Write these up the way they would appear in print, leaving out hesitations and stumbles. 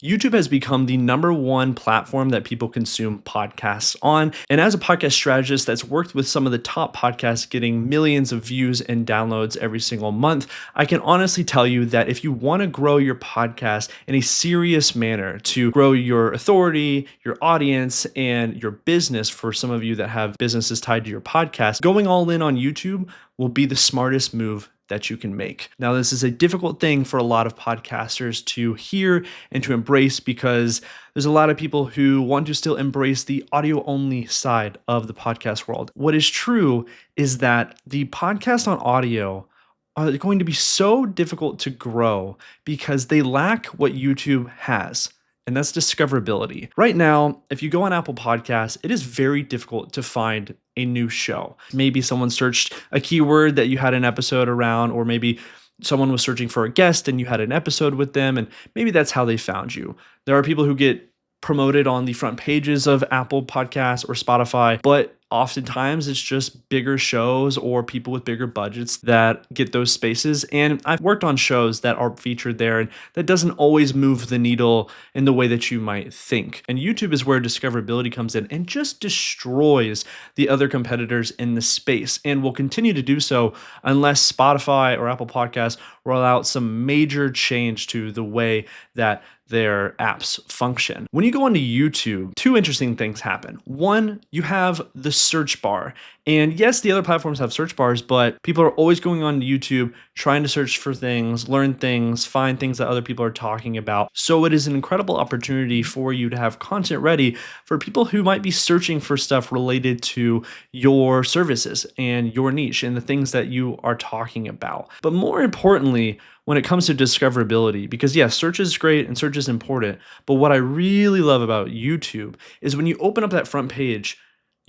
YouTube has become the number one platform that people consume podcasts on. And as a podcast strategist that's worked with some of the top podcasts getting millions of views and downloads every single month, I can honestly tell you that if you want to grow your podcast in a serious manner to grow your authority, your audience, and your business, for some of you that have businesses tied to your podcast, going all in on YouTube will be the smartest move that you can make. Now, this is a difficult thing for a lot of podcasters to hear and to embrace because there's a lot of people who want to still embrace the audio only side of the podcast world. What is true is that the podcast on audio are going to be so difficult to grow because they lack what YouTube has. And that's discoverability. Right now, if you go on Apple Podcasts, it is very difficult to find a new show. Maybe someone searched a keyword that you had an episode around, or maybe someone was searching for a guest and you had an episode with them, and maybe that's how they found you. There are people who get promoted on the front pages of Apple Podcasts or Spotify, but oftentimes it's just bigger shows or people with bigger budgets that get those spaces. And I've worked on shows that are featured there, and that doesn't always move the needle in the way that you might think. And YouTube is where discoverability comes in and just destroys the other competitors in the space, and will continue to do so unless Spotify or Apple Podcasts roll out some major change to the way that their apps function. When you go onto YouTube, two interesting things happen. One, you have the search bar. And yes, the other platforms have search bars, but people are always going on YouTube, trying to search for things, learn things, find things that other people are talking about. So it is an incredible opportunity for you to have content ready for people who might be searching for stuff related to your services and your niche and the things that you are talking about. But more importantly, when it comes to discoverability, because yes, search is great and search is important, but what I really love about YouTube is when you open up that front page,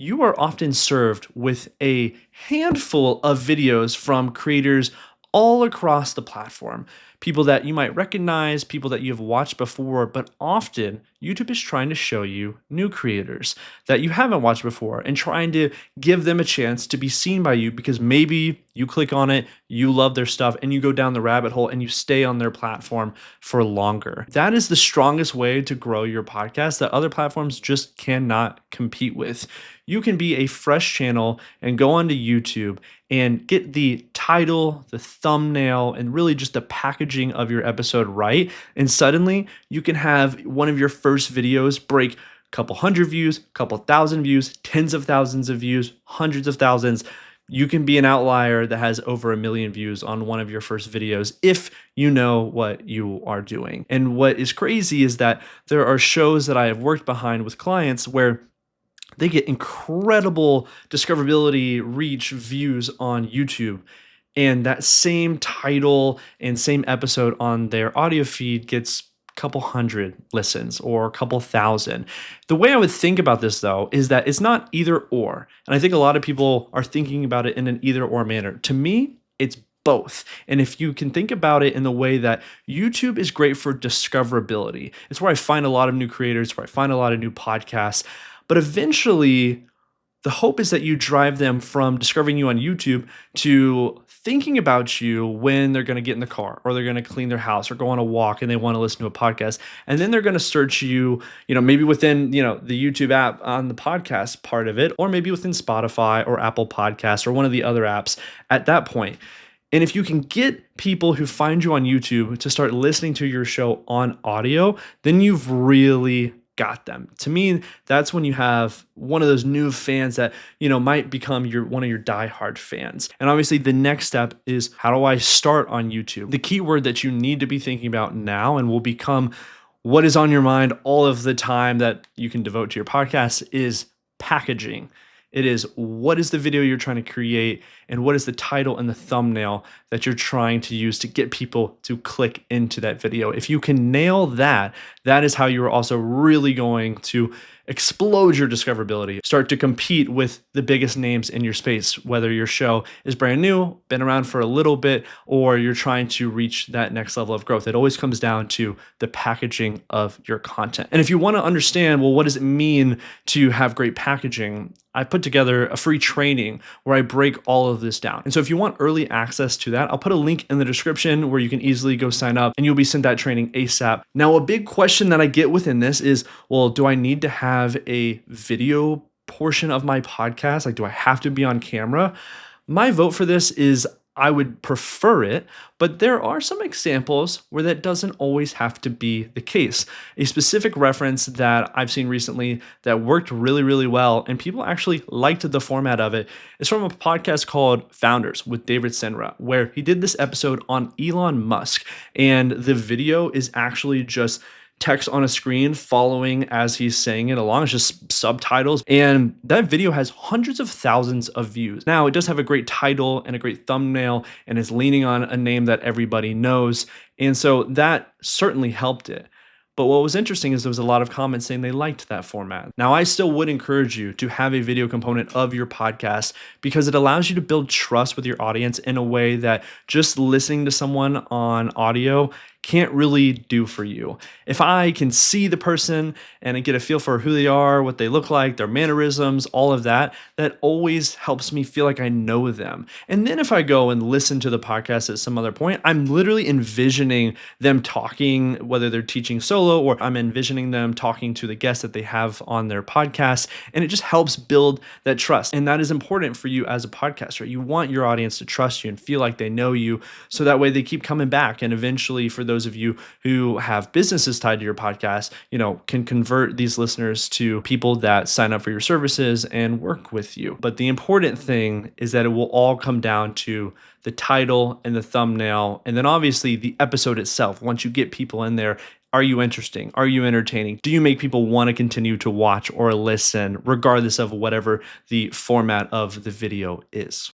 you are often served with a handful of videos from creators all across the platform. People that you might recognize, people that you've watched before, but often YouTube is trying to show you new creators that you haven't watched before and trying to give them a chance to be seen by you because maybe you click on it, you love their stuff, and you go down the rabbit hole and you stay on their platform for longer. That is the strongest way to grow your podcast that other platforms just cannot compete with. You can be a fresh channel and go onto YouTube and get the title, the thumbnail, and really just the packaging of your episode right. And suddenly you can have one of your first videos break a couple hundred views, a couple thousand views, tens of thousands of views, hundreds of thousands. You can be an outlier that has over 1 million views on one of your first videos if you know what you are doing. And what is crazy is that there are shows that I have worked behind with clients where they get incredible discoverability, reach, views on YouTube. And that same title and same episode on their audio feed gets a couple hundred listens or a couple thousand. The way I would think about this, though, is that it's not either or. And I think a lot of people are thinking about it in an either or manner. To me, it's both. And if you can think about it in the way that YouTube is great for discoverability, it's where I find a lot of new creators, where I find a lot of new podcasts. But eventually, the hope is that you drive them from discovering you on YouTube to thinking about you when they're going to get in the car or they're going to clean their house or go on a walk and they want to listen to a podcast. And then they're going to search you, maybe within, the YouTube app on the podcast part of it, or maybe within Spotify or Apple Podcasts or one of the other apps at that point. And if you can get people who find you on YouTube to start listening to your show on audio, then you've really got them. To me, that's when you have one of those new fans that, might become one of your diehard fans. And obviously the next step is, how do I start on YouTube? The key word that you need to be thinking about now and will become what is on your mind all of the time that you can devote to your podcast is packaging. It is, what is the video you're trying to create, and what is the title and the thumbnail that you're trying to use to get people to click into that video. If you can nail that, that is how you're also really going to explode your discoverability, start to compete with the biggest names in your space, whether your show is brand new, been around for a little bit, or you're trying to reach that next level of growth. It always comes down to the packaging of your content. And if you want to understand, well, what does it mean to have great packaging? I put together a free training where I break all of of this down. And so if you want early access to that, I'll put a link in the description where you can easily go sign up and you'll be sent that training ASAP. Now, a big question that I get within this is, well, do I need to have a video portion of my podcast? Like, do I have to be on camera? My vote for this is I would prefer it, but there are some examples where that doesn't always have to be the case. A specific reference that I've seen recently that worked really, really well, and people actually liked the format of it, is from a podcast called Founders with David Senra, where he did this episode on Elon Musk, and the video is actually just text on a screen following as he's saying it along. It's just subtitles. And that video has hundreds of thousands of views. Now, it does have a great title and a great thumbnail and is leaning on a name that everybody knows. And so that certainly helped it. But what was interesting is there was a lot of comments saying they liked that format. Now, I still would encourage you to have a video component of your podcast because it allows you to build trust with your audience in a way that just listening to someone on audio can't really do for you. If I can see the person and I get a feel for who they are, what they look like, their mannerisms, all of that, that always helps me feel like I know them. And then if I go and listen to the podcast at some other point, I'm literally envisioning them talking, whether they're teaching solo or I'm envisioning them talking to the guests that they have on their podcast. And it just helps build that trust. And that is important for you as a podcaster. You want your audience to trust you and feel like they know you, so that way they keep coming back. And eventually, for those of you who have businesses tied to your podcast, can convert these listeners to people that sign up for your services and work with you. But the important thing is that it will all come down to the title and the thumbnail. And then obviously the episode itself. Once you get people in there, are you interesting? Are you entertaining? Do you make people want to continue to watch or listen, regardless of whatever the format of the video is?